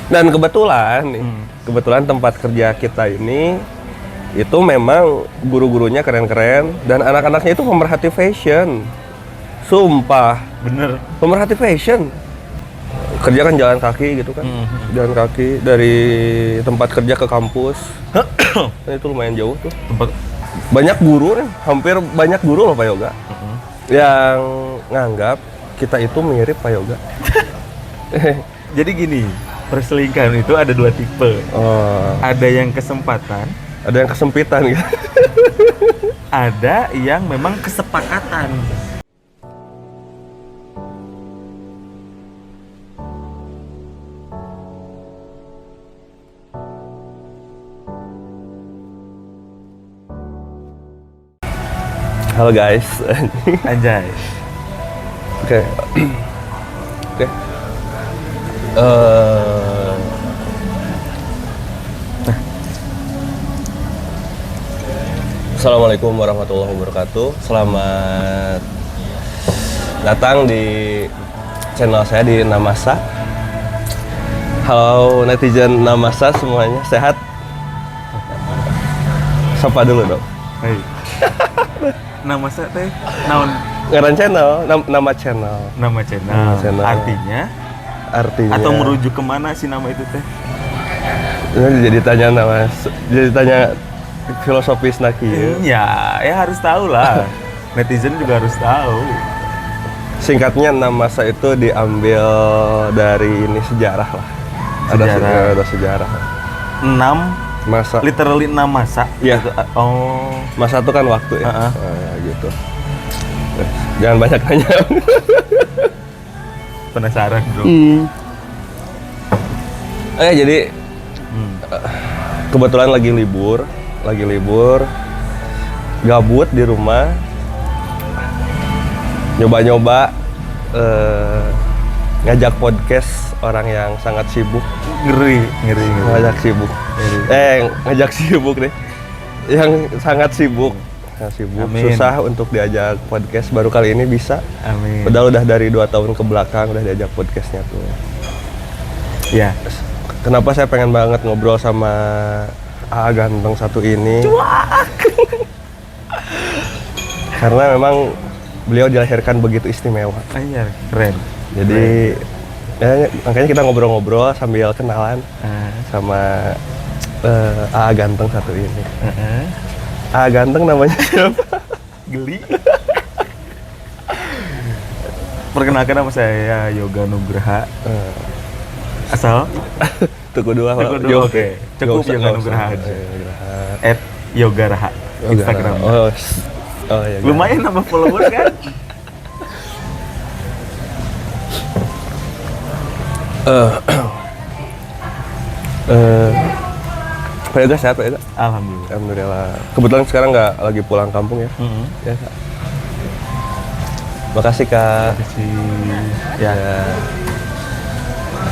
Dan kebetulan tempat kerja kita ini itu memang guru-gurunya keren-keren dan anak-anaknya itu pemerhati fashion. Sumpah, Bener. pemerhati fashion. Kerja kan jalan kaki gitu kan. Jalan kaki dari tempat kerja ke kampus. Dan itu lumayan jauh tuh. Tempat Banyak guru nih, hampir banyak guru loh Pak Yoga. Yang nganggap kita itu mirip Pak Yoga. Jadi gini, perselingkuhan itu ada 2 tipe. Oh, Ada yang kesempatan, ada yang kesempitan gitu. ada yang memang kesepakatan. Halo guys. Anjay. Oke. Oke. Assalamualaikum warahmatullahi wabarakatuh. Selamat datang di channel saya di Namasa. Halo netizen Namasa semuanya, sehat? Sapa dulu dong. Hai. Nama saya teh naon? Ngaran channel, nama channel. Nama channel. Nama channel. Artinya Artinya atau merujuk kemana sih nama itu teh? jadi tanya filosofis naki. Ya harus tahu lah. Netizen juga harus tahu. Singkatnya Namasa itu diambil dari ini sejarah lah. Sejarah. Ada sejarah. 6 Masa literally 6 masa. Iya. Gitu. Oh. masa itu kan waktu ya. Gitu. Jangan banyak tanya. Penasaran, Bro. Jadi kebetulan lagi libur, gabut di rumah, nyoba-nyoba ngajak podcast orang yang sangat sibuk. Ngeri. Ngajak sibuk. Ngajak sibuk deh. Yang sangat sibuk. Amin. Susah untuk diajak podcast, baru kali ini bisa. Amin. Padahal udah dari 2 tahun ke belakang udah diajak podcastnya tuh. Ya. Kenapa saya pengen banget ngobrol sama AA ganteng satu ini? Karena memang beliau dilahirkan begitu istimewa. Anjir, keren. Jadi makanya kita ngobrol-ngobrol sambil kenalan sama AA ganteng satu ini. AA ganteng namanya siapa? Geli. Perkenalkan nama saya Yoga Nugraha. Asal Tuku dua. Oke. Cukup Yoga Nugraha aja. @yogaraha Instagram. Oh ya. Lumayan nambah followers kan? Pak Yoga sehat, Pak Yoga? Alhamdulillah. Alhamdulillah. Kebetulan sekarang nggak lagi pulang kampung ya? Ya, Kak. Makasih, Kak. Ya.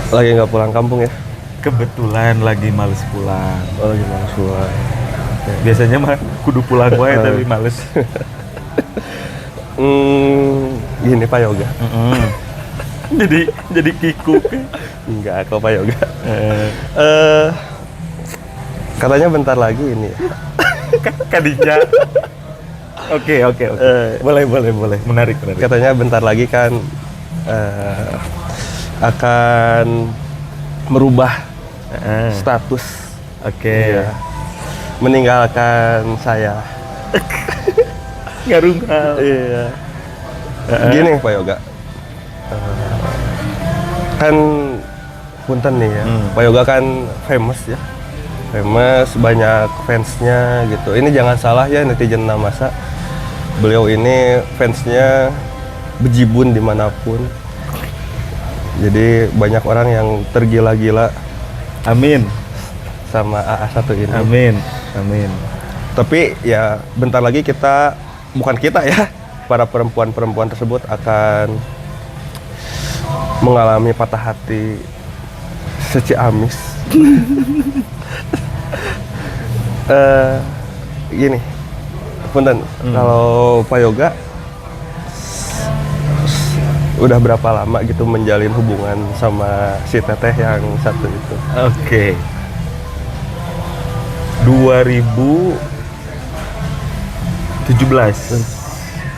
Lagi nggak pulang kampung ya? Kebetulan lagi males pulang. Oh, lagi males pulang. Biasanya mah kudu pulang gue tapi males. Gini Pak Yoga. Jadi kikuk. Enggak, kok Pak Yoga. Katanya bentar lagi ini ya. Kadinya. Oke. Boleh. Menarik. Katanya bentar lagi kan akan merubah status. Oke. Iya. Meninggalkan saya. Ngarungkal. Iya. Gini Pak Yoga. Kan punten nih ya. Pak Yoga kan famous ya. Famous, banyak fansnya gitu. Ini jangan salah ya netizen Namasa. Beliau ini fansnya bejibun dimanapun. Jadi banyak orang yang tergila-gila. Amin. Sama AA satu ini. Amin. Tapi ya bentar lagi bukan kita ya, para perempuan-perempuan tersebut akan mengalami patah hati seciamis. Gini, punten, kalau Pak Yoga udah berapa lama gitu menjalin hubungan sama si teteh yang satu itu. Oke. 2017.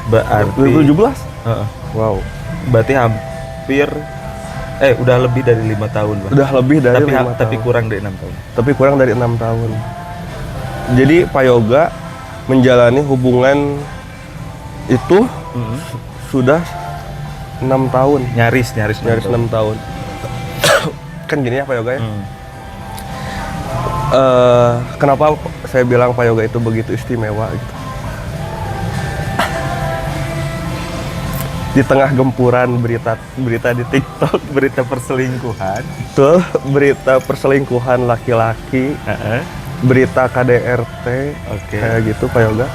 Berarti 2017? Heeh. Wow. Berarti hampir udah lebih dari 5 tahun, Bang. Udah lebih dari Tapi 5 tahun. tapi kurang dari 6 tahun. Tapi kurang dari 6 tahun. Jadi Pak Yoga menjalani hubungan itu sudah 6 tahun. Nyaris 6 tahun. Kan gini ya Pak Yoga ya. Kenapa saya bilang Pak Yoga itu begitu istimewa gitu. Di tengah gempuran berita di TikTok, Berita perselingkuhan. tuh berita perselingkuhan laki-laki, berita KDRT, Oke. kayak gitu Pak Yoga.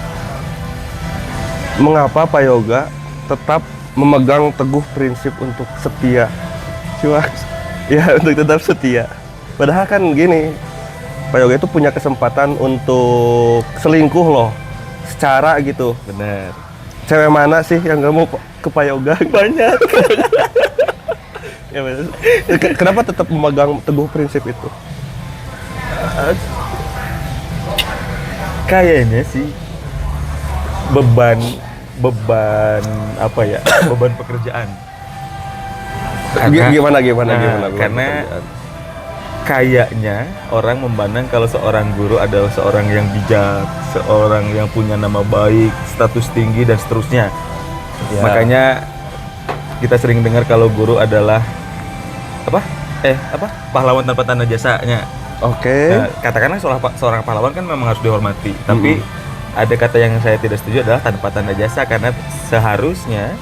Mengapa Pak Yoga tetap memegang teguh prinsip untuk setia? Cuma ya untuk tetap setia. Padahal kan gini, Pak Yoga itu punya kesempatan untuk selingkuh loh, secara gitu. Bener. Cewek mana sih yang nggak mau ke Pak Yoga? Banyak. Ya, bener. Kenapa tetap memegang teguh prinsip itu? Kayaknya sih beban apa ya? Beban pekerjaan. Gimana Nah, gimana? karena kayaknya orang memandang kalau seorang guru adalah seorang yang bijak, seorang yang punya nama baik, status tinggi dan seterusnya. Ya. Makanya kita sering dengar kalau guru adalah pahlawan tanpa tanda jasanya. Oke. Nah, katakanlah seorang pahlawan kan memang harus dihormati, tapi ada kata yang saya tidak setuju adalah tanpa tanda jasa, karena seharusnya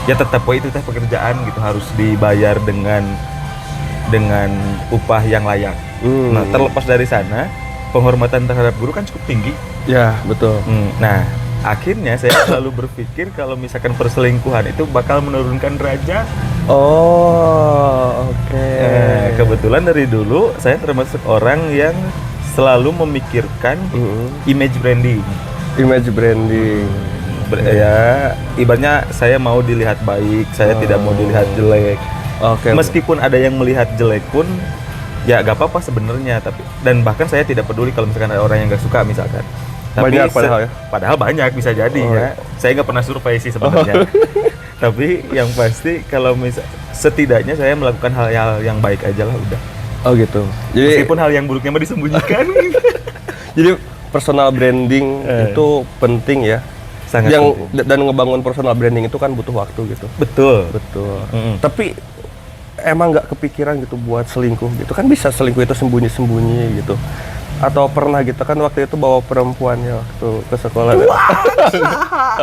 ya tetap itu teh pekerjaan gitu harus dibayar dengan upah yang layak. Nah, terlepas dari sana, penghormatan terhadap guru kan cukup tinggi. Ya, betul. Nah, akhirnya saya selalu berpikir kalau misalkan perselingkuhan itu bakal menurunkan derajat. Oh, oke. Kebetulan dari dulu saya termasuk orang yang selalu memikirkan image branding. Image branding. Ya, ibaratnya saya mau dilihat baik, saya tidak mau dilihat jelek. Oke. Meskipun ada yang melihat jelek pun, ya gak apa-apa sebenarnya. Dan bahkan saya tidak peduli kalau misalkan ada orang yang gak suka misalkan. Banyak padahal ya? Padahal banyak bisa jadi ya. Saya nggak pernah survei sih sebenarnya. Tapi yang pasti kalau setidaknya saya melakukan hal-hal yang baik aja lah udah. Oh gitu. Jadi Meskipun hal yang buruknya mah disembunyikan. jadi personal branding itu penting ya. Sangat penting. Dan ngebangun personal branding itu kan butuh waktu gitu. Betul. Tapi emang nggak kepikiran gitu buat selingkuh gitu, kan bisa selingkuh itu sembunyi-sembunyi gitu, atau pernah gitu kan waktu itu bawa perempuannya waktu ke sekolah?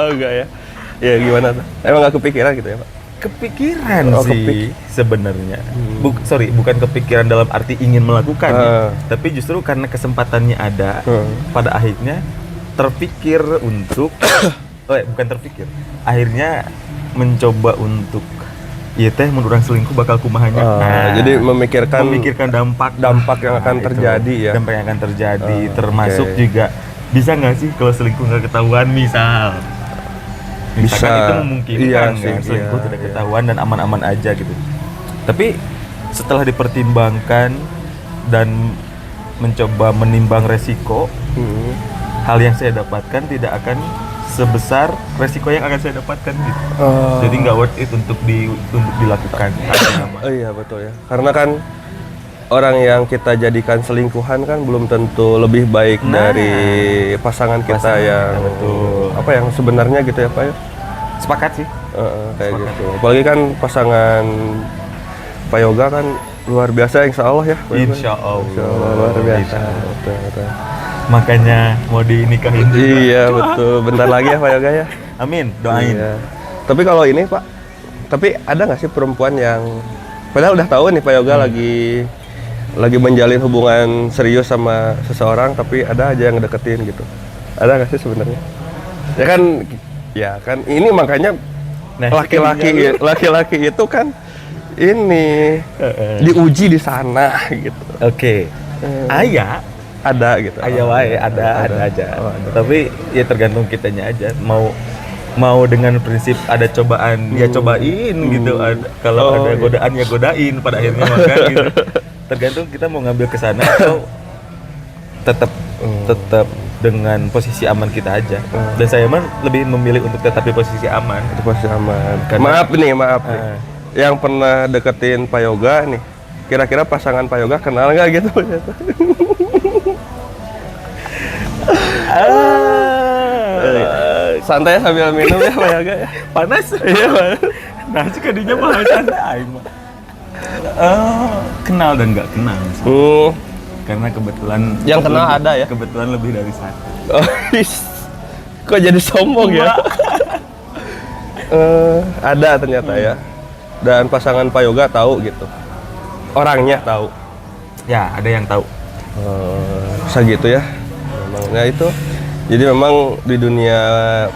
Oh enggak ya? Ya gimana tuh? Emang nggak kepikiran gitu ya Pak? Kepikiran sih sebenarnya. Bukan kepikiran dalam arti ingin melakukan tapi justru karena kesempatannya ada, pada akhirnya terpikir untuk bukan terpikir, akhirnya mencoba untuk iya teh mun urang selingkuh bakal kumahanya. Jadi memikirkan dampak yang akan terjadi ya. Dampak yang akan terjadi, termasuk juga bisa nggak sih kalau selingkuh nggak ketahuan misalkan Bisa. itu memungkinkan Iya sih, selingkuh iya, tidak ketahuan dan aman-aman aja gitu. Tapi setelah dipertimbangkan dan mencoba menimbang resiko, hal yang saya dapatkan tidak akan sebesar resiko yang akan saya dapatkan gitu. Jadi nggak worth it untuk dilakukan. Oh iya betul ya. Karena kan orang yang kita jadikan selingkuhan kan belum tentu lebih baik dari pasangan kita yang betul. Apa yang sebenarnya gitu ya Pak ya. Sepakat sih. Kayak gitu. Apalagi kan pasangan Pak Yoga kan luar biasa insya Allah ya. Insya Allah. Luar biasa. Betul. Makanya mau dinikahin juga. Iya betul, bentar lagi ya Pak Yoga ya. Amin, doain. Iya. Tapi kalau ini Pak, tapi ada nggak sih perempuan yang padahal udah tahu nih Pak Yoga lagi menjalin hubungan serius sama seseorang, tapi ada aja yang deketin gitu. Ada nggak sih sebenarnya? Ya kan ini makanya laki-laki itu kan ini diuji di sana gitu. Oke. Ada gitu. Aya wae, ada aja. Oh, ada. Tapi ya tergantung kitanya aja mau mau dengan prinsip ada cobaan ya cobain gitu, kalau ada godaan ya godain pada akhirnya maka gitu. Tergantung kita mau ngambil ke sana atau tetap dengan posisi aman kita aja. Dan saya mah lebih memilih untuk tetap di posisi aman. Itu pasti aman. Karena- Maaf nih. Yang pernah deketin Pak Yoga nih, kira-kira pasangan Pak Yoga kenal nggak gitu? Santai sambil minum ya Pak Yoga ya. Panas. Iya Pak. Nah, kadinya mah santai aing mah. Kenal dan nggak kenal. Karena kebetulan Yang kenal ada ya? Kebetulan lebih dari satu. Oh, kok jadi sombong ya? Ada ternyata ya. Dan pasangan Pak Yoga tahu gitu. Orangnya tahu. Ya, ada yang tahu. Segitu ya. Memangnya itu. Jadi memang di dunia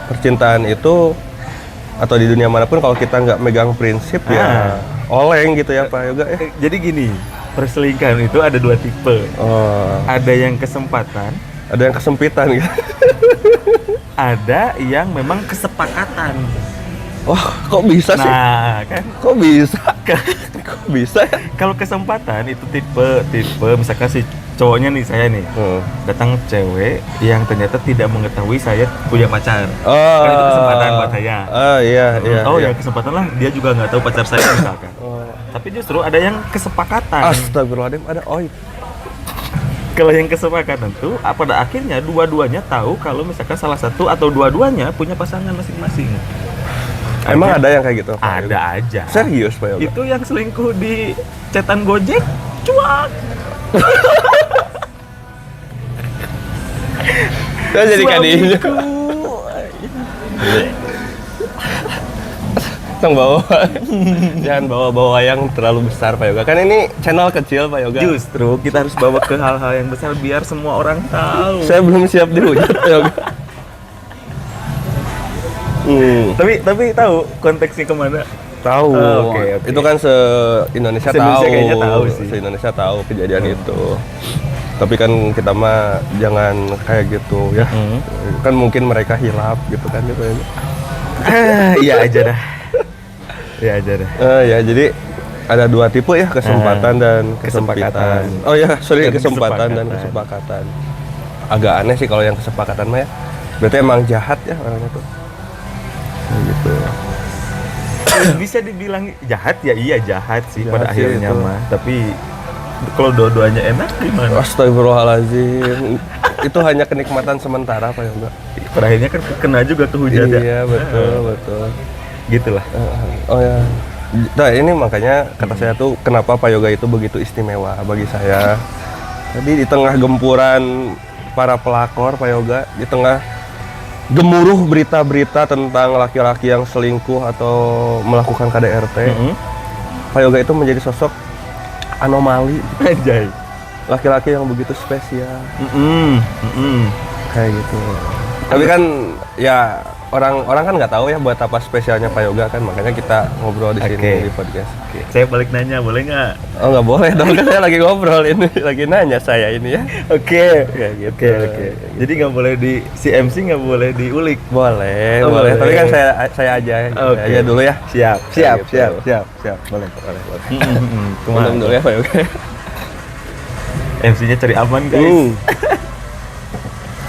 percintaan itu atau di dunia manapun kalau kita nggak megang prinsip ya oleng gitu ya Pak Yoga ya. Jadi gini, perselingkuhan itu ada dua tipe. Ada yang kesempatan, Ada yang kesempitan gitu. ada yang memang kesepakatan. Wah, kok bisa sih? Nah, kan Kok bisa? Kok bisa ya? kalau kesempatan itu tipe misalkan si cowoknya nih, saya nih datang cewek yang ternyata tidak mengetahui saya punya pacar. Kan itu kesempatan buat saya. Iya. Ya kesempatan lah, dia juga nggak tahu pacar saya misalkan. Tapi justru ada yang kesepakatan. Astagfirullahaladzim, ada Kalau yang kesepakatan tuh pada akhirnya dua-duanya tahu kalau misalkan salah satu atau dua-duanya punya pasangan masing-masing. Emang ada yang kayak gitu? Pak Yoga? Ada aja. Serius Pak Yoga? Itu yang selingkuh di cetan Gojek, cuak. Saya jadi kadinya. Jangan bawa yang terlalu besar Pak Yoga. Kan ini channel kecil Pak Yoga. Justru kita harus bawa ke hal-hal yang besar biar semua orang tahu. Saya belum siap dihujat Pak Yoga. Tapi tahu konteksnya kemana? Tahu. Oke. Itu kan se-Indonesia Se-Indonesia tahu. kayaknya tahu sih. Se-Indonesia tahu kejadian itu. Tapi kan kita mah jangan kayak gitu ya. Kan mungkin mereka hilaf gitu kan gitu. Iya aja dah. Iya aja dah. Ya jadi ada dua tipe ya, kesempatan dan kesempitan. Kesepakatan. Oh ya, sorry, Dan kesempatan dan kesepakatan. Agak aneh sih kalau yang kesepakatan mah ya. Berarti emang jahat ya orangnya tuh. Kayak gitu. Bisa dibilang jahat ya, iya jahat sih Jahat pada sih akhirnya itu. mah. Tapi kalau dua-duanya enak gimana? Astagfirullahaladzim. Itu hanya kenikmatan sementara Pak Yoga. Pada akhirnya kan kena juga ke hujan ya. Iya, betul. Gitulah. Oh ya. Nah, ini makanya kata saya tuh kenapa Pak Yoga itu begitu istimewa bagi saya. Tadi di tengah gempuran para pelakor Pak Yoga, di tengah gemuruh berita-berita tentang laki-laki yang selingkuh atau melakukan KDRT, Pak Yoga itu menjadi sosok anomali, Anjay. laki-laki yang begitu spesial, kayak gitu. Tapi kan ya orang kan nggak tahu ya buat apa spesialnya Pak Yoga kan, makanya kita ngobrol di sini di podcast. Saya balik nanya, boleh nggak? Oh nggak boleh dong, kan saya lagi ngobrol ini, lagi nanya saya ini ya. Oke. Gitu. Jadi nggak boleh si MC nggak boleh diulik. Boleh, Oh, boleh. boleh. Tapi kan saya aja, Oke. aja dulu ya. Siap. Gitu. Boleh. Minum dulu ya Pak Yoga. MC-nya cari aman guys.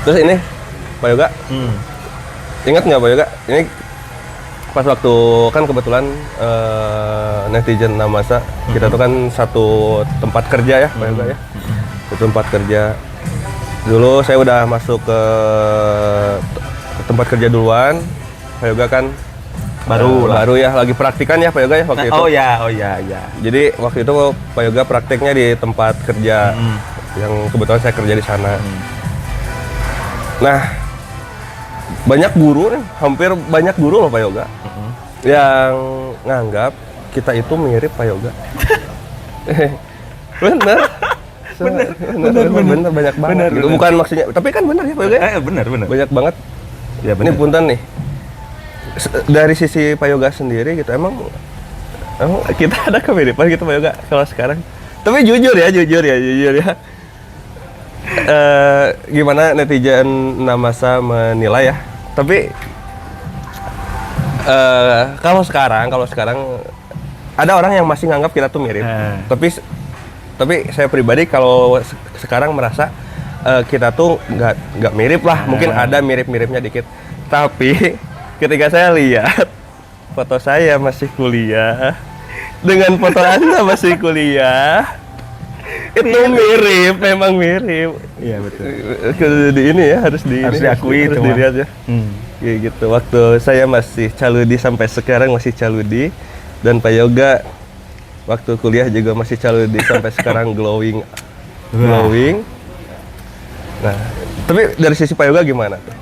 Terus ini Pak Yoga, ingat nggak Pak Yoga? Ini pas waktu kan kebetulan netizen Namasa, kita tuh kan satu tempat kerja ya Pak Yoga ya. Satu tempat kerja. Dulu saya udah masuk ke tempat kerja duluan. Pak Yoga kan baru ya, lagi praktikan ya Pak Yoga ya waktu itu. Oh ya. Jadi waktu itu Pak Yoga prakteknya di tempat kerja yang kebetulan saya kerja di sana. Nah, banyak guru nih, hampir banyak guru loh Pak Yoga yang nganggap kita itu mirip Pak Yoga. Bener banyak banget. Gitu. Bukan maksudnya, tapi kan bener ya Pak Yoga. Bener. Banyak banget. Ya Ini punten nih. Dari sisi Pak Yoga sendiri gitu, emang kita ada kemiripan gitu Pak Yoga kalau sekarang. Tapi jujur ya. Gimana netizen Namasa menilai ya? Tapi Kalau sekarang ada orang yang masih nganggap kita tuh mirip. Tapi saya pribadi kalau sekarang merasa kita tuh nggak mirip lah. Mungkin ada mirip-miripnya dikit. Tapi ketika saya lihat foto saya masih kuliah dengan foto Anda masih kuliah, itu mirip, memang mirip. Iya betul. Di ini ya harus diakui, harus dilihat ya. Kayak gitu. Waktu saya masih caludi sampai sekarang masih caludi, dan Pak Yoga waktu kuliah juga masih caludi sampai sekarang glowing. Nah, tapi dari sisi Pak Yoga gimana tuh?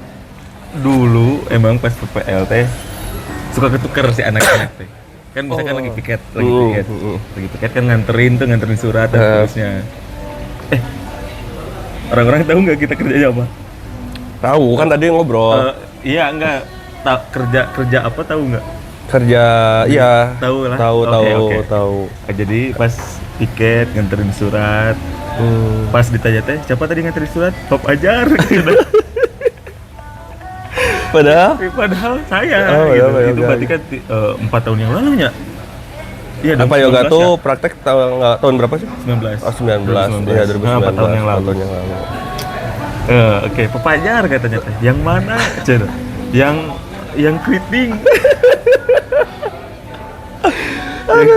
Dulu emang pas PPL teh suka ketukar si anak-anak teh. Kan misalkan lagi piket kan nganterin surat dan seterusnya. Orang-orang tahu nggak kita kerjanya apa? Tahu kan tadi ngobrol. Iya enggak. Kerja apa tahu nggak? Kerja iya. Tahu lah. Tahu. Jadi pas piket nganterin surat. Pas ditanya teh siapa tadi nganterin surat? Pop Ajar. Padahal saya gitu. Itu berarti kan 4 tahun yang lalu ya. Iya, Pak Yoga tuh praktek tahun berapa sih? 19. Oh, 19. Iya, 2019. 4 tahun yang lalu. Oke, Pepajar katanya teh. Yang mana? Cina? Yang keriting.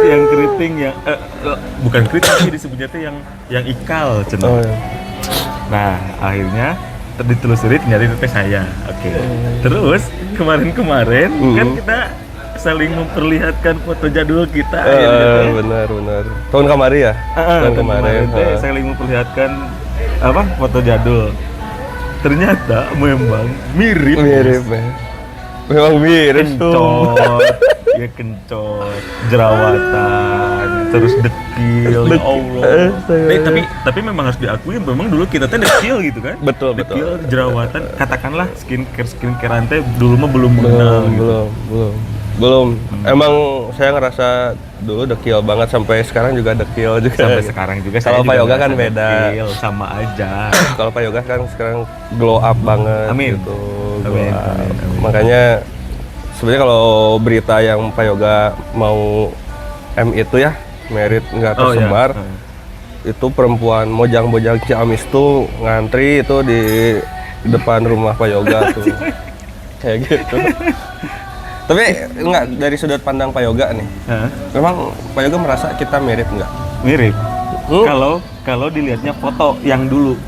yang keriting yang bukan keriting sih disebutnya teh yang ikal, Cina. Oh, iya. Nah, akhirnya ditelusuri ternyata itu saya. Oke. Terus kemarin kan kita saling memperlihatkan foto jadul kita. Benar. Tahun kemarin ya? Tahun kemarin. Saling memperlihatkan foto jadul. Ternyata memang mirip. Memang mirip tuh. Kencot, jerawatan, terus dekil, ya Allah. Tapi memang harus diakui, memang dulu kita teh dekil gitu kan? Betul. Dekil, jerawatan, katakanlah skincare ante dulu mah belum mengenal gitu. Belum. Emang saya ngerasa dulu dekil banget, sampai sekarang juga dekil juga. Sampai sekarang juga. Kalau Pak Yoga kan beda. Dekil, sama aja. Kalau Pak Yoga kan sekarang glow up banget. Amin. Gitu. Amin. Makanya sebenarnya kalau berita yang Pak Yoga mau itu ya, merit nggak tersebar, itu perempuan mojang-mojang Ciamis tuh ngantri itu di depan rumah Pak Yoga tuh. Kayak gitu. Tapi enggak, dari sudut pandang Pak Yoga nih, memang Pak Yoga merasa kita mirip nggak? Mirip. Kalau dilihatnya foto yang dulu.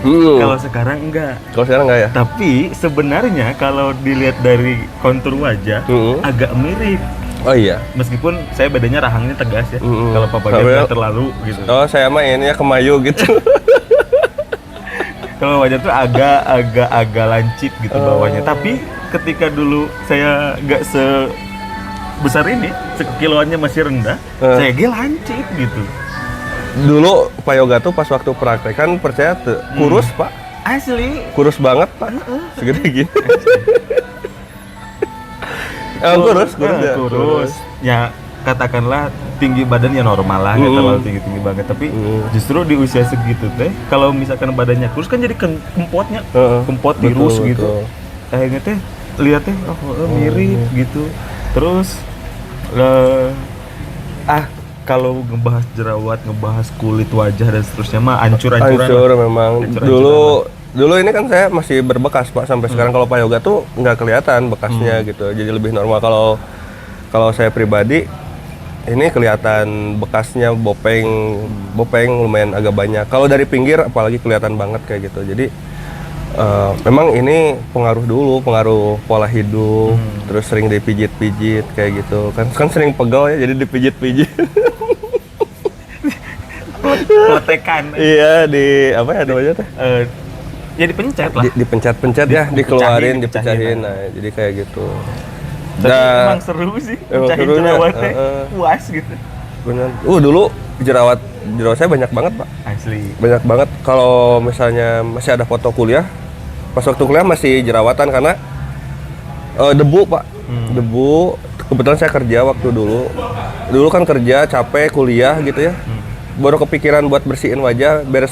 Kalau sekarang enggak. Kalau sekarang enggak ya? Tapi sebenarnya kalau dilihat dari kontur wajah agak mirip. Oh iya. Meskipun saya bedanya rahangnya tegas ya. Kalau Papa Yoga terlalu gitu. Oh, saya mah ini ya kemayu gitu. Kalau wajah tuh agak lancip gitu bawahnya. Tapi ketika dulu saya enggak sebesar ini, sekiloannya masih rendah, saya lancip gitu. Dulu Pak Yoga tuh pas waktu praktek kan percaya tuh kurus Pak. Asli. Kurus banget Pak. Segede gini. Kurus. Ya katakanlah tinggi badannya normal lah, nggak terlalu tinggi banget. Tapi justru di usia segitu teh, kalau misalkan badannya kurus kan jadi kempotnya, kempot tirus gitu. Akhirnya teh lihat teh mirip gitu. Terus kalau ngebahas jerawat, ngebahas kulit wajah dan seterusnya mah hancur memang. Dulu ini kan saya masih berbekas Pak, sampai sekarang kalau Pak Yoga tuh nggak kelihatan bekasnya gitu, jadi lebih normal. Kalau saya pribadi ini kelihatan bekasnya, bopeng lumayan agak banyak. Kalau dari pinggir apalagi kelihatan banget kayak gitu. Jadi memang ini pengaruh pola hidup, terus sering dipijit-pijit kayak gitu. Kan sering pegel ya, jadi dipijit-pijit. Potekan. Iya, apa ya namanya teh? Ya dipencet lah. Dipencet ya, dikeluarin, dipecahin. Nah, jadi kayak gitu. Tapi emang seru sih, pecahin jerawatnya, puas gitu. Benar. Dulu jerawat saya banyak banget Pak. Asli. Banyak banget. Kalau misalnya masih ada foto kuliah, pas waktu kuliah masih jerawatan karena debu Pak. Debu. Kebetulan saya kerja waktu dulu. Dulu kan kerja capek kuliah gitu ya. Baru kepikiran buat bersihin wajah, beres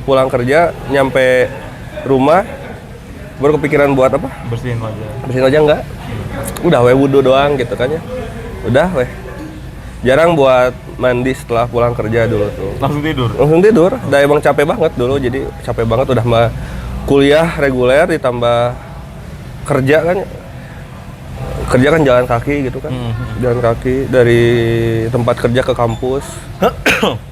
pulang kerja, nyampe rumah baru kepikiran buat apa? Bersihin wajah. Bersihin wajah enggak? udah weh wudhu doang gitu kan ya. Udah weh. Jarang buat mandi setelah pulang kerja dulu tuh. Langsung tidur. Langsung tidur. Udah emang capek banget dulu, jadi capek banget udah mah kuliah reguler ditambah kerja kan. Kerja kan jalan kaki gitu kan. Jalan kaki dari tempat kerja ke kampus. Nah,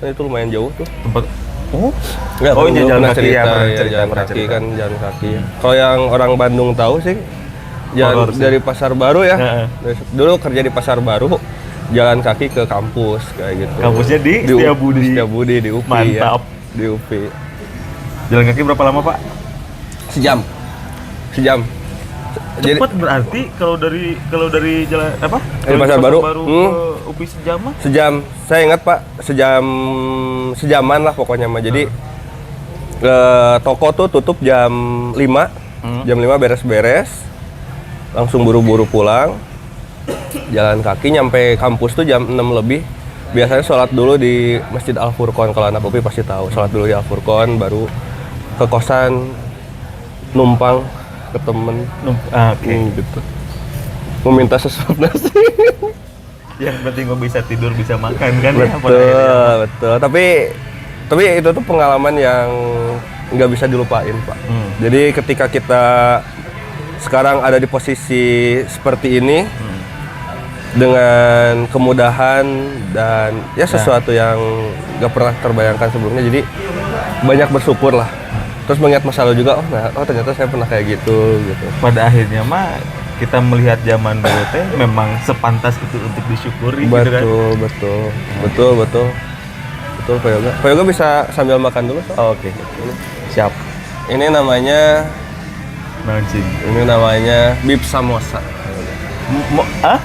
itu lumayan jauh tuh. Tempat Oh, Nggak, oh ini jalan pernah kaki cerita, ya, pernah ya, cerita, jalan pernah kaki cerita. kan jalan kaki. Kalau yang orang Bandung tahu sih, jalan Horor sih. dari Pasar Baru ya. Heeh. Dulu kerja di Pasar Baru, jalan kaki ke kampus kayak gitu. Kampusnya di Setiabudi. Di Setiabudi di UPI. Mantap. Ya. Di UPI. Jalan kaki berapa lama, Pak? Sejam. Cepat berarti kalau dari jalan apa? Dari Kalau Pasar Baru. ke UPI sejam mah? Sejam. Saya ingat Pak, sejaman lah pokoknya mah. Jadi toko tuh tutup jam 5. Jam 5 beres-beres. Langsung buru-buru pulang. Jalan kaki nyampe kampus tuh jam 6 lebih. Biasanya sholat dulu di Masjid Al Furqon, kalau anak UPI pasti tahu. Sholat dulu di Al Furqon, baru ke kosan numpang ke temen. Oke. Gitu. Meminta sesuap nasi. Yang penting gue bisa tidur, bisa makan kan ya. pada Betul, akhirnya. betul. Tapi itu tuh pengalaman yang nggak bisa dilupain, Pak. Jadi ketika kita sekarang ada di posisi seperti ini, dengan kemudahan dan ya sesuatu yang nggak pernah terbayangkan sebelumnya, jadi banyak bersyukur lah. Terus mengingat masa lalu juga, ternyata saya pernah kayak gitu. Pada akhirnya mah kita melihat zaman dulu teh memang sepantas itu untuk disyukuri gitu kan. Betul, Pak Yoga. Pak Yoga bisa sambil makan dulu, Pak? Oke. Siap. Ini namanya Mancing. beef samosa.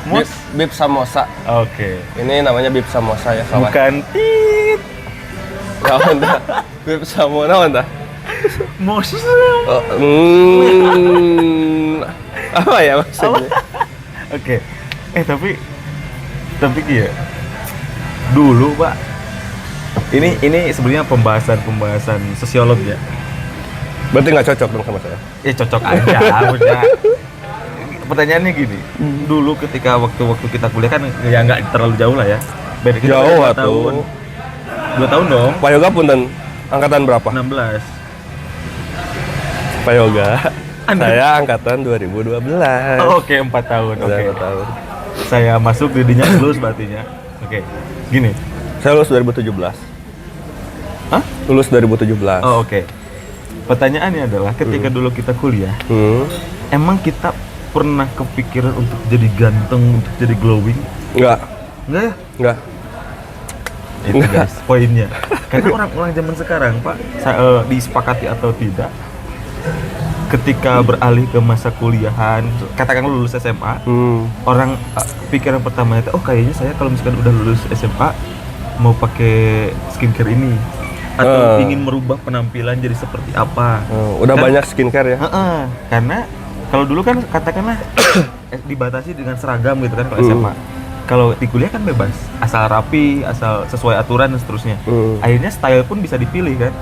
Mos? Beef samosa. Oke. Ini namanya beef samosa ya, kawan. Bukan tit. Naon dah? Beef samosa naon dah? Mos. Oh, apa ya maksudnya? Oke. Tapi ya. Dulu, Pak. Ini sebenarnya pembahasan sosiolog ya. Berarti nggak cocok dong sama saya? Ya cocok aja, udah. Pertanyaannya gini, dulu ketika waktu kita kuliah kan ya nggak terlalu jauh lah ya. Beda kita Jauh beda atuh. 2 tahun dong. Pak Yoga punten angkatan berapa? 16. Pak Yoga. Anda? Saya angkatan 2012. Oh, oke, 4 tahun. Udah Oke. 4 tahun. Saya masuk didinya lulus berartinya. Oke. Gini. Saya lulus 2017. Hah? Lulus 2017. Oh, oke. Pertanyaannya adalah ketika dulu kita kuliah, emang kita pernah kepikiran untuk jadi ganteng, untuk jadi glowing? Enggak. Enggak ya? Enggak. Itu guys, poinnya. Karena orang-orang zaman sekarang, Pak, disepakati atau tidak, ketika beralih ke masa kuliahan, katakan lulus SMA, orang pikiran pertamanya, oh kayaknya saya kalau misalkan udah lulus SMA mau pakai skincare ini atau ingin merubah penampilan jadi seperti apa. Udah banyak skincare ya? Karena kalau dulu kan katakanlah dibatasi dengan seragam gitu kan kalau SMA. Kalau di kuliah kan bebas, asal rapi, asal sesuai aturan dan seterusnya. Akhirnya style pun bisa dipilih kan.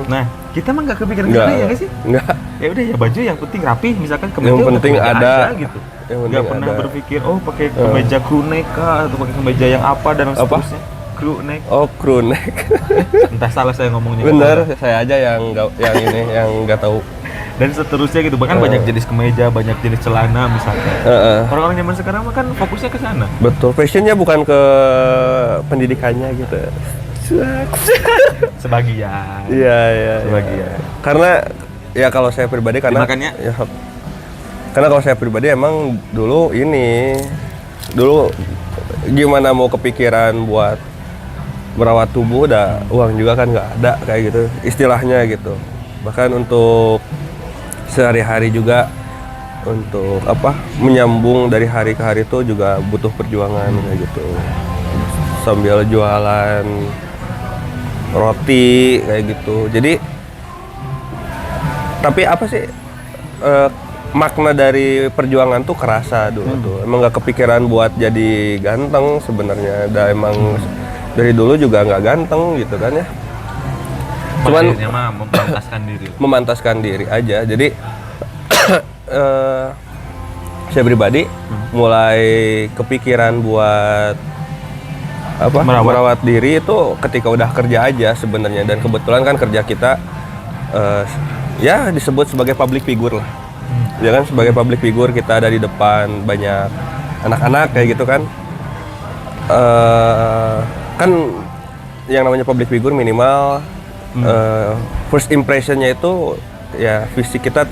Nah, kita mah nggak kepikiran gitu ya nggak sih? Nggak. Ya udah ya baju yang penting rapi, misalkan kemeja Yang penting kemeja ada aja gitu. Yang Nggak penting pernah ada. berpikir pakai kemeja crew neck kah, atau pakai kemeja yang apa dan seterusnya. Crew neck. Oh, crew neck. Entah salah saya ngomongnya. Bener, saya aja yang nggak tahu. Dan seterusnya gitu. Bahkan banyak jenis kemeja, banyak jenis celana misalnya. Orang-orang zaman sekarang mah kan fokusnya ke sana. Betul, passionnya bukan ke pendidikannya gitu. Sebagian. Iya. Sebagian. Karena ya kalau saya pribadi karena Dimakannya? ya, karena kalau saya pribadi emang dulu gimana mau kepikiran buat merawat tubuh, udah uang juga kan nggak ada kayak gitu istilahnya gitu. Bahkan untuk sehari-hari juga untuk menyambung dari hari ke hari itu juga butuh perjuangan kayak gitu. Sambil jualan roti kayak gitu. Jadi tapi apa sih makna dari perjuangan tuh kerasa dulu tuh. Emang nggak kepikiran buat jadi ganteng sebenarnya. Emang dari dulu juga nggak ganteng gitu kan ya. Cuman akhirnya mah memantaskan diri. Memantaskan diri aja. Jadi saya pribadi mulai kepikiran buat merawat diri itu ketika udah kerja aja sebenarnya, dan kebetulan kan kerja kita ya disebut sebagai public figure lah. Ya kan, sebagai public figure kita ada di depan banyak anak-anak kayak gitu kan. Kan yang namanya public figure minimal first impressionnya itu ya fisik kita,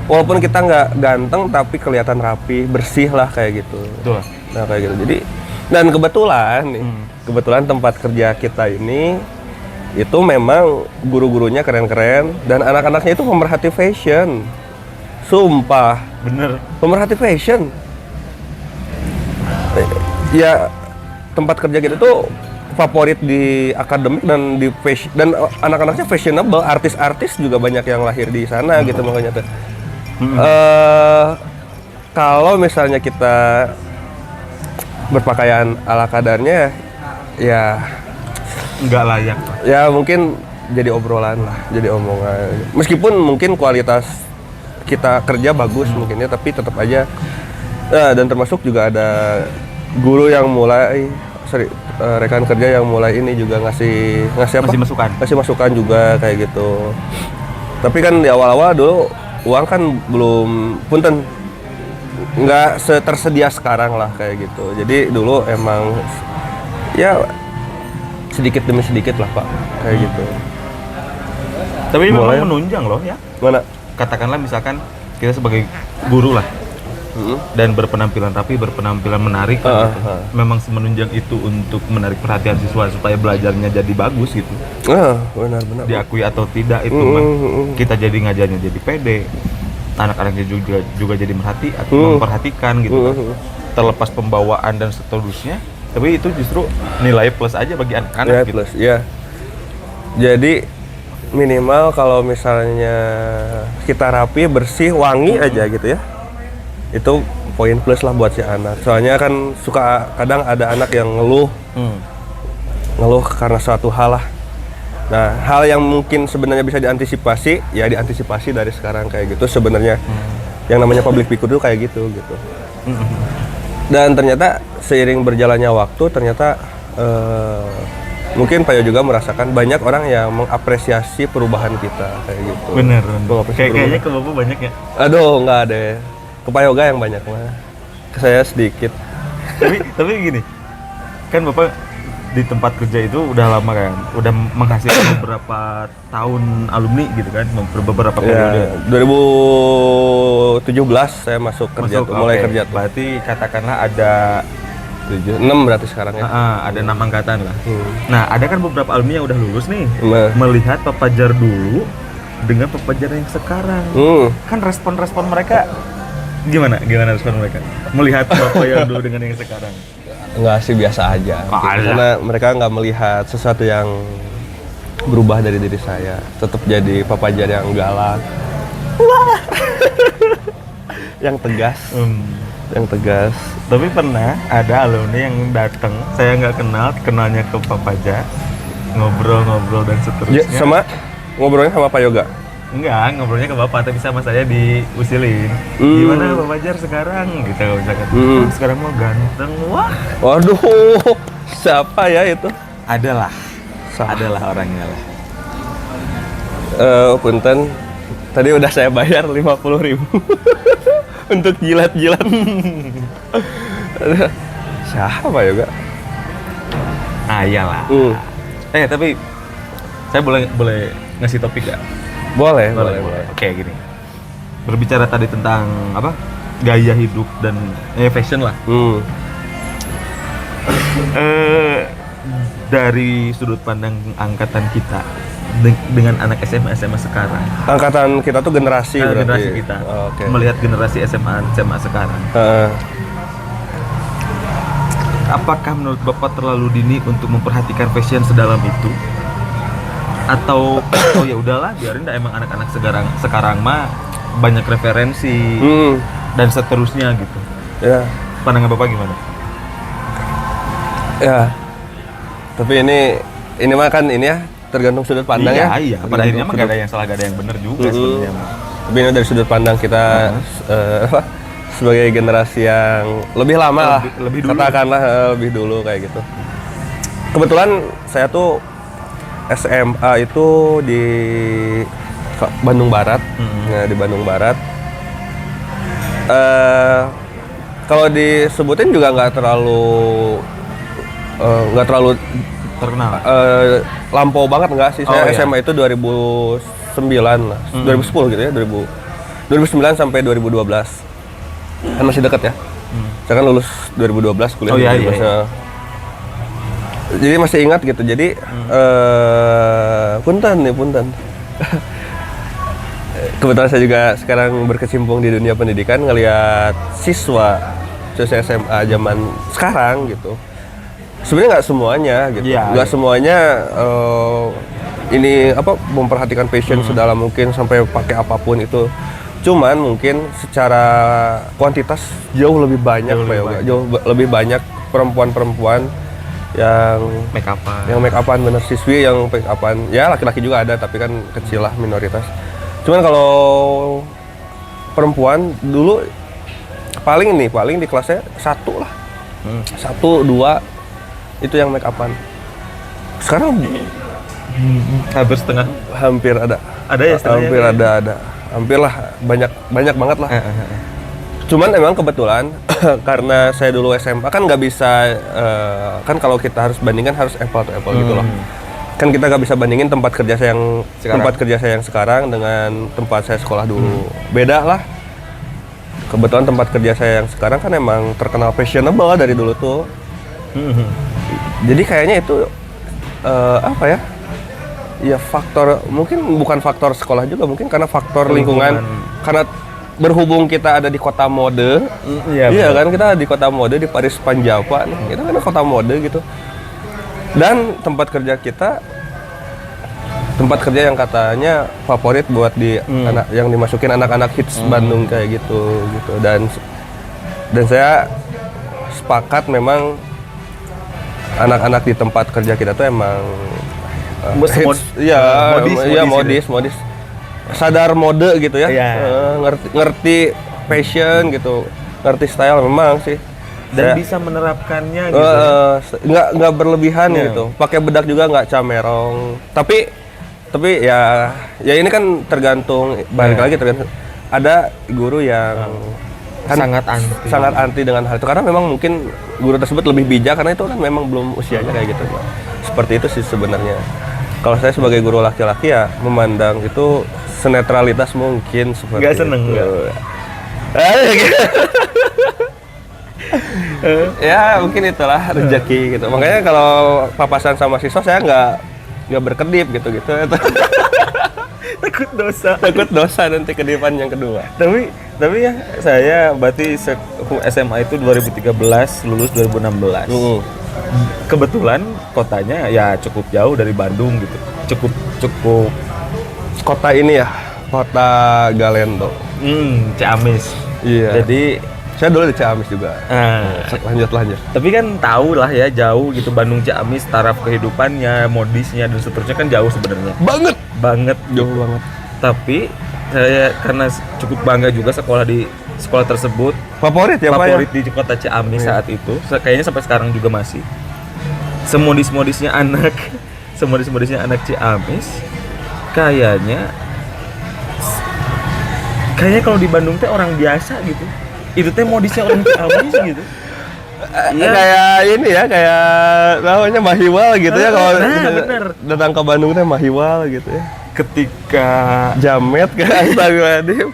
walaupun kita nggak ganteng tapi kelihatan rapi, bersih lah kayak gitu. Betul. Nah kayak gitu. Jadi dan kebetulan tempat kerja kita ini itu memang guru-gurunya keren-keren dan anak-anaknya itu pemerhati fashion. Sumpah. Bener. Pemerhati fashion. Ya tempat kerja kita tuh favorit di akademik dan di fashion, dan anak-anaknya fashionable, artis-artis juga banyak yang lahir di sana gitu makanya tuh. Kalau misalnya kita berpakaian ala kadarnya ya nggak layak. Ya mungkin jadi obrolan lah, jadi omongan. Meskipun mungkin kualitas kita kerja bagus mungkin ya, tapi tetap aja. Dan termasuk juga ada guru yang mulai, rekan kerja yang mulai ini juga ngasih apa? Ngasih masukan juga kayak gitu. Tapi kan di awal-awal dulu uang kan belum punten, nggak tersedia sekarang lah kayak gitu. Jadi dulu emang ya sedikit demi sedikit lah Pak kayak gitu. Tapi memang menunjang loh ya. Mana? Katakanlah misalkan kita sebagai guru lah dan berpenampilan rapi, berpenampilan menarik gitu. Memang semenunjang itu untuk menarik perhatian siswa supaya belajarnya jadi bagus gitu. Benar. Diakui atau tidak itu kita jadi ngajarnya jadi pede, anak-anaknya juga jadi memperhatikan gitu. Terlepas pembawaan dan seterusnya, tapi itu justru nilai plus aja bagi anak-anak ya, gitu. Plus, ya. Jadi minimal kalau misalnya kita rapi, bersih, wangi aja gitu ya, itu poin plus lah buat si anak. Soalnya kan kadang ada anak yang ngeluh karena suatu hal lah. Nah, hal yang mungkin sebenarnya bisa diantisipasi, ya diantisipasi dari sekarang kayak gitu sebenarnya. Yang namanya public figure itu kayak gitu. Dan ternyata seiring berjalannya waktu, ternyata mungkin Pak Yo juga merasakan banyak orang yang mengapresiasi perubahan kita kayak gitu. Bener. Kayaknya ke Bapak banyak ya? Aduh, nggak ada. Ke Pak Yoga yang banyak mah. Ke saya sedikit. tapi gini, kan Bapak di tempat kerja itu udah lama kan, udah menghasilkan beberapa tahun alumni gitu kan, beberapa periode. 2017 saya masuk kerja, mulai kerja. Berarti katakanlah ada 6 berarti sekarang ya. Ada 6 angkatan lah. Nah, ada kan beberapa alumni yang udah lulus nih, melihat Papajar dulu dengan Papajar yang sekarang. Kan respon-respon mereka gimana respon mereka melihat Bapak yang dulu dengan yang sekarang? Enggak sih, biasa aja. Karena mereka nggak melihat sesuatu yang berubah dari diri saya. Tetap jadi Papajar yang galak, yang tegas, yang tegas. Tapi pernah ada alumni yang datang, saya nggak kenalnya ke Papajar, ngobrol dan seterusnya. Ya, ngobrolnya sama Pak Yoga? Enggak, ngobrolnya ke Bapak, tapi sama saya diusilin. Gimana Papajar sekarang? Gitu misalkan. Sekarang mau ganteng, wah. Waduh, siapa ya itu? Adalah orangnya lah. Punten, tadi udah saya bayar 50.000 untuk jilat-jilat. Siapa Yoga? Iyalah. Tapi saya boleh ngasih topik gak? Boleh. Oke, gini. Berbicara tadi tentang apa? Gaya hidup dan fashion lah. Dari sudut pandang angkatan kita dengan anak SMA sekarang. Angkatan kita tuh generasi berarti. Generasi kita. Melihat generasi SMA sekarang. Apakah menurut Bapak terlalu dini untuk memperhatikan fashion sedalam itu? Atau ya udahlah, biarin dah, emang anak-anak sekarang mah banyak referensi dan seterusnya gitu. Ya. Pandangan Bapak gimana? Ya. Tapi ini mah kan ini ya tergantung sudut pandang ya. Iya. Pada akhirnya mah gak ada yang salah, gak ada yang benar juga sebenarnya. Tapi ini dari sudut pandang kita sebagai generasi yang lebih lama lah, lebih dulu. katakanlah lebih dulu kayak gitu. Kebetulan saya tuh SMA itu di Bandung Barat, nah di Bandung Barat. Kalau disebutin juga nggak terlalu Terkenal. Lampau banget nggak sih. Saya iya. SMA itu 2009 lah, 2010 gitu ya, 2009 sampai 2012. Kan masih dekat ya. Saya kan lulus 2012 kuliah. Oh iya, 2012. iya. Jadi masih ingat gitu. Jadi punten. Kebetulan saya juga sekarang berkecimpung di dunia pendidikan, ngelihat siswa SMA zaman sekarang gitu. Sebenarnya nggak semuanya gitu, nggak semuanya ini apa memperhatikan passion sedalam mungkin sampai pakai apapun itu. Cuman mungkin secara kuantitas jauh lebih banyak jauh lebih banyak perempuan-perempuan yang make upan bener, siswi yang make upan. Ya laki-laki juga ada tapi kan kecil lah, minoritas. Cuman kalau perempuan dulu paling di kelasnya 1 lah. 1, 2 itu yang make upan. Sekarang hampir setengah. Hampir ada. Ada ya setengah. Hampir ada. Hampir lah, banyak banget lah. Cuman emang kebetulan karena saya dulu SMA kan nggak bisa kan kalau kita harus bandingkan harus apple to apple gitu loh. Kan kita nggak bisa bandingin tempat kerja saya yang sekarang dengan tempat saya sekolah dulu. Beda lah. Kebetulan tempat kerja saya yang sekarang kan emang terkenal fashionable lah dari dulu tuh. Jadi kayaknya itu apa ya? Ya faktor, mungkin bukan faktor sekolah juga, mungkin karena faktor lingkungan. Karena berhubung kita ada di kota mode, iya kan, kita di kota mode di Paris Panjapa nih, kita kan kota mode gitu. Dan tempat kerja yang katanya favorit buat anak yang dimasukin anak-anak hits Bandung kayak gitu. Dan saya sepakat memang anak-anak di tempat kerja kita tuh emang modis, sadar mode gitu ya, ngerti fashion gitu, ngerti style memang sih, dan bisa menerapkannya gitu. Nggak berlebihan gitu, pakai bedak juga nggak camerong, tapi ya ini kan tergantung, balik lagi tergantung. Ada guru yang kan sangat anti dengan hal itu, karena memang mungkin guru tersebut lebih bijak karena itu kan memang belum usianya kayak gitu. Seperti itu sih sebenarnya. Kalau saya sebagai guru laki-laki ya memandang itu senetralitas mungkin seperti nggak seneng itu. Ya mungkin itulah rezeki gitu. Makanya kalau papasan sama siswa saya nggak berkedip gitu. Takut dosa nanti kedipan yang kedua. Tapi ya saya berarti SMA itu 2013, lulus 2016. Kebetulan kotanya ya cukup jauh dari Bandung gitu. Cukup kota ini ya, kota Galendo. Ciamis. Iya. Jadi saya dulu di Ciamis juga. Lanjut. Tapi kan tahu lah ya, jauh gitu Bandung Ciamis, taraf kehidupannya, modisnya dan seterusnya kan jauh sebenarnya. Banget. Jauh banget. Tapi saya karena cukup bangga juga sekolah di sekolah tersebut. Favorit di kota Ciamis saat itu. Kayaknya sampai sekarang juga masih. Semodis-modisnya anak Ciamis. Kayaknya kalau di Bandung teh orang biasa gitu. Itu teh modisnya orang Ciamis gitu. Ya. Kayak ini ya, kayak namanya mahiwal gitu ya, kalau bener. Datang ke Bandung teh mahiwal gitu ya. Ketika jamet kan Astagfirullahaladzim.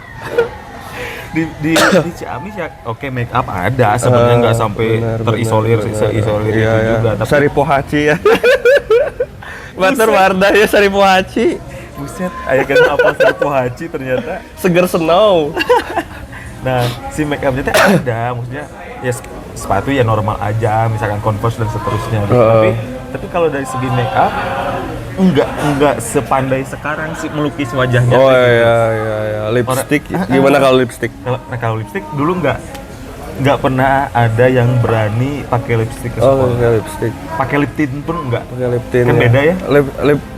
di Ciamis ya oke, make up ada sebenarnya, nggak sampai terisolir seisolir itu juga. Tapi Saripohaci ya. Batur Wardah ya Saripohaci. Buset, aya kan apa Saripohaci ternyata. Seger snow. Nah, si make up itu ada, maksudnya ya sepatu ya normal aja, misalkan Converse dan seterusnya gitu. Tapi kalau dari segi make up enggak sepandai sekarang sih melukis wajahnya. Oh iya. Lipstick. Gimana kalau lipstick? Kalau lipstick dulu nggak pernah ada yang berani pakai lipstick ke sekolah. Pakai lipstick. Pakai lip tint pun enggak. Pakai lip tint. Kan beda ya?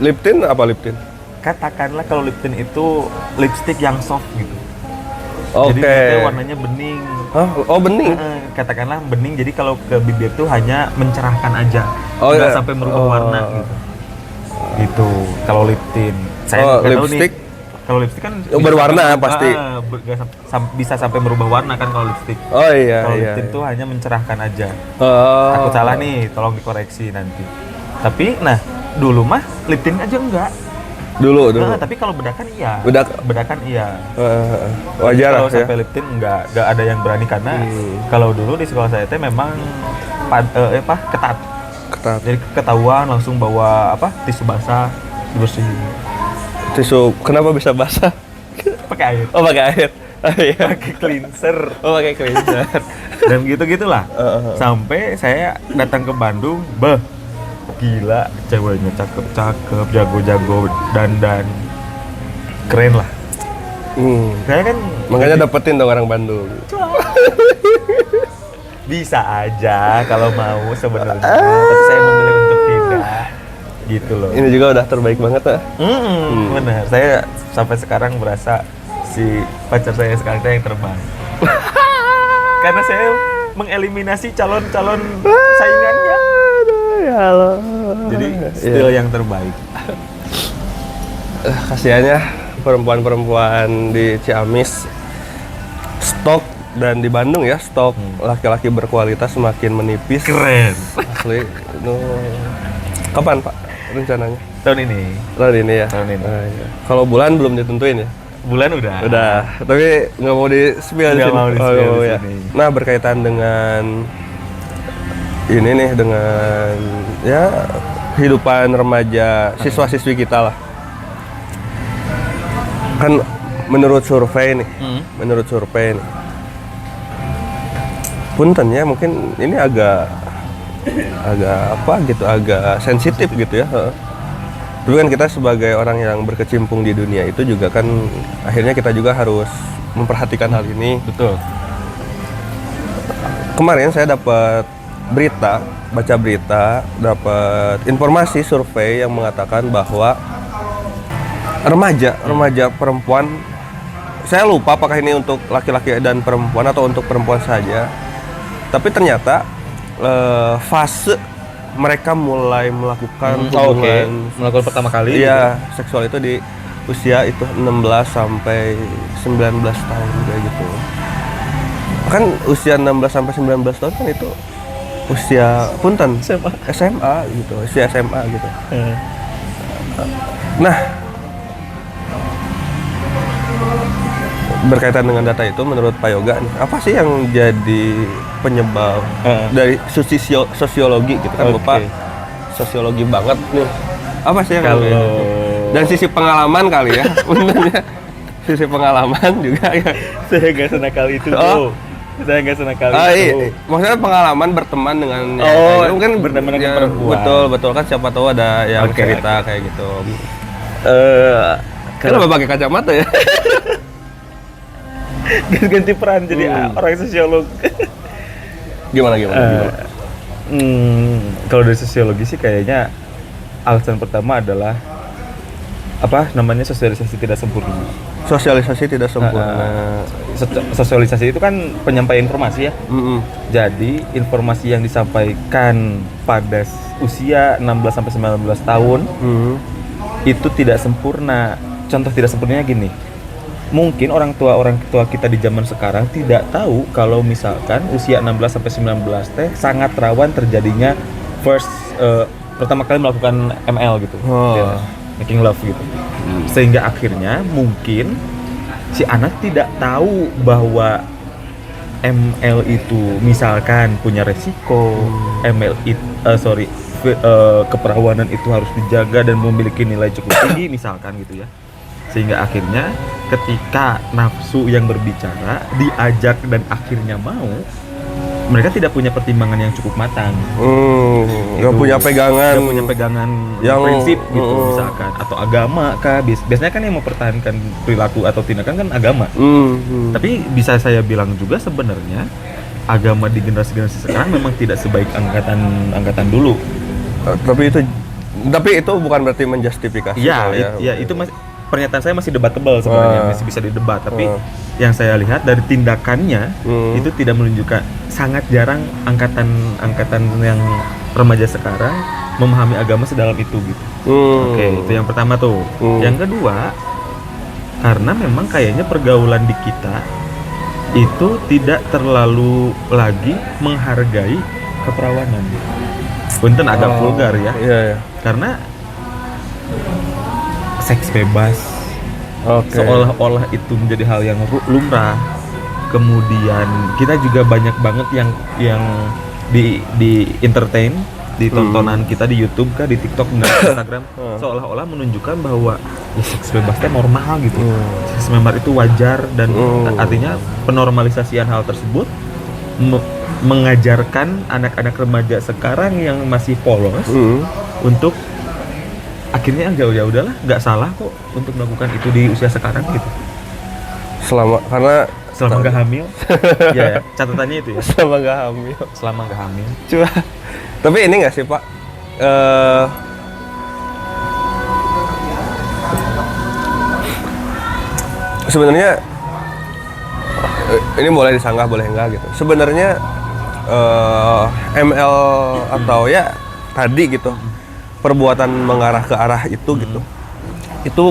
Lip tint apa lip tint? Katakanlah kalau lip tint itu lipstick yang soft gitu. Oke. Jadi dia tuh warnanya bening. Hah? Oh, bening. Katakanlah bening, jadi kalau ke bibir tuh hanya mencerahkan aja, Oh, nggak iya. sampai merubah warna gitu. Gitu. Kalau lip tint, saya Oh, nggak tahu nih. lipstick? Kalau lipstick kan Berwarna pasti. Bisa sampai merubah warna kan kalau lipstick. Oh iya, Kalau iya. lip tint tuh hanya mencerahkan aja. Oh. Aku salah nih, tolong dikoreksi nanti. Tapi, nah dulu mah lip tint aja enggak. Dulu. Tapi kalau bedakan iya. Bedakan iya. Wajar Kalau lah ya. sampai lip tint enggak ada yang berani karena kalau dulu di sekolah saya teh memang ketat. Jadi ketahuan langsung bawa tisu basah dibersihin. Tisu, kenapa bisa basah? Pakai air. Oh, pakai air. Iya. Pakai cleanser. Oh, pakai cleanser. Dan gitu-gitulah. Sampai saya datang ke Bandung, gila, ceweknya cakep-cakep, jago-jago, dandan. Keren lah. Saya kan Makanya dapetin dong orang Bandung. bisa aja kalau mau sebenarnya, tapi saya memilih untuk tidak. Gitu loh. Ini juga udah terbaik banget ya. Benar. Saya sampai sekarang merasa si pacar saya sekarang itu yang terbaik. Karena saya mengeliminasi calon-calon saingannya. Ya Allah. Jadi still yang terbaik. Kasihannya perempuan-perempuan di Ciamis, stok dan di Bandung ya, stok laki-laki berkualitas semakin menipis. Keren. Asli. Kapan Pak rencananya? Tahun ini. Tahun ini ya. Tahun ini. Iya. Kalau bulan belum ditentuin ya? Bulan udah. Udah. Tapi nggak mau di-spill di Nggak sini. mau di-spill di ya. sini. Nah, berkaitan dengan ini nih, dengan ya kehidupan remaja siswa-siswi kita lah. Kan menurut survei nih, punten ya, mungkin ini agak sensitif gitu ya. Tapi kan kita sebagai orang yang berkecimpung di dunia itu juga kan akhirnya kita juga harus memperhatikan hal ini. Betul. Kemarin saya dapat baca berita, dapat informasi survei yang mengatakan bahwa remaja perempuan, saya lupa apakah ini untuk laki-laki dan perempuan atau untuk perempuan saja, tapi ternyata fase mereka mulai melakukan hubungan melakukan pertama kali. Iya, seksual itu di usia itu 16 sampai 19 tahun kayak gitu. Kan usia 16 sampai 19 tahun kan itu usia punten SMA gitu, usia SMA gitu. Nah, berkaitan dengan data itu, menurut Pak Yoga, apa sih yang jadi penyebab dari sosiologi gitu kan, Bapak sosiologi banget nih. Apa sih yang dan sisi pengalaman kali ya, benernya sisi pengalaman juga ya. Saya nggak senakal itu. Saya nggak senakal itu. Iya. Maksudnya pengalaman berteman dengan mungkin berteman dengan perempuan. Betul kan, siapa tahu ada yang cerita kayak gitu. Kenapa pakai kacamata ya? Ganti peran jadi orang sosiolog. Gimana? Kalau dari sosiologi sih kayaknya alasan pertama adalah sosialisasi tidak sempurna. Sosialisasi tidak sempurna. Sosialisasi itu kan penyampaian informasi ya. Jadi informasi yang disampaikan pada usia 16 sampai 19 tahun itu tidak sempurna. Contoh tidak sempurnanya gini. Mungkin orang tua kita di zaman sekarang tidak tahu kalau misalkan usia 16 sampai 19 teh sangat rawan terjadinya pertama kali melakukan ML gitu. Ya, making love gitu. Sehingga akhirnya mungkin si anak tidak tahu bahwa ML itu misalkan punya resiko, keperawanan itu harus dijaga dan memiliki nilai cukup tinggi misalkan gitu ya. Sehingga akhirnya ketika nafsu yang berbicara diajak dan akhirnya mau, mereka tidak punya pertimbangan yang cukup matang. Nggak punya pegangan yang prinsip gitu misalkan, atau agama kah. Biasanya kan yang mempertahankan perilaku atau tindakan kan agama. Tapi bisa saya bilang juga sebenarnya agama di generasi sekarang memang tidak sebaik angkatan dulu. Tapi itu bukan berarti menjustifikasi. Iya, itu pernyataan saya masih debatable sebenarnya, masih bisa didebat, tapi yang saya lihat dari tindakannya itu tidak menunjukkan, sangat jarang angkatan yang remaja sekarang memahami agama sedalam itu gitu. Oke, itu yang pertama tuh. Yang kedua, karena memang kayaknya pergaulan di kita itu tidak terlalu lagi menghargai keperawanan. Punten agak vulgar ya. Iya, iya. Karena seks bebas, seolah-olah itu menjadi hal yang lumrah. Kemudian kita juga banyak banget yang di entertain di tontonan kita di YouTube kah, di TikTok dan Instagram, seolah-olah menunjukkan bahwa ya, seks bebasnya normal gitu. Seks bebas itu wajar, dan artinya penormalisasian hal tersebut mengajarkan anak-anak remaja sekarang yang masih polos untuk akhirnya ya udahlah, nggak salah kok untuk melakukan itu di usia sekarang gitu. Selama nggak hamil. Ya, catatannya itu ya. Selama nggak hamil. Cuma tapi ini nggak sih Pak? Sebenarnya ini boleh disanggah boleh enggak gitu. Sebenarnya ML atau ya tadi gitu, perbuatan mengarah ke arah itu gitu, itu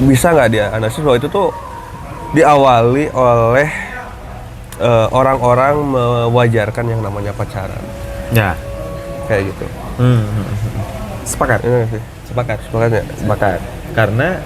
bisa nggak dia analisis bahwa itu tuh diawali oleh orang-orang mewajarkan yang namanya pacaran, Ya, kayak gitu. sepakat. Ini sih Sepakat. sepakat ya. Sepakat. Karena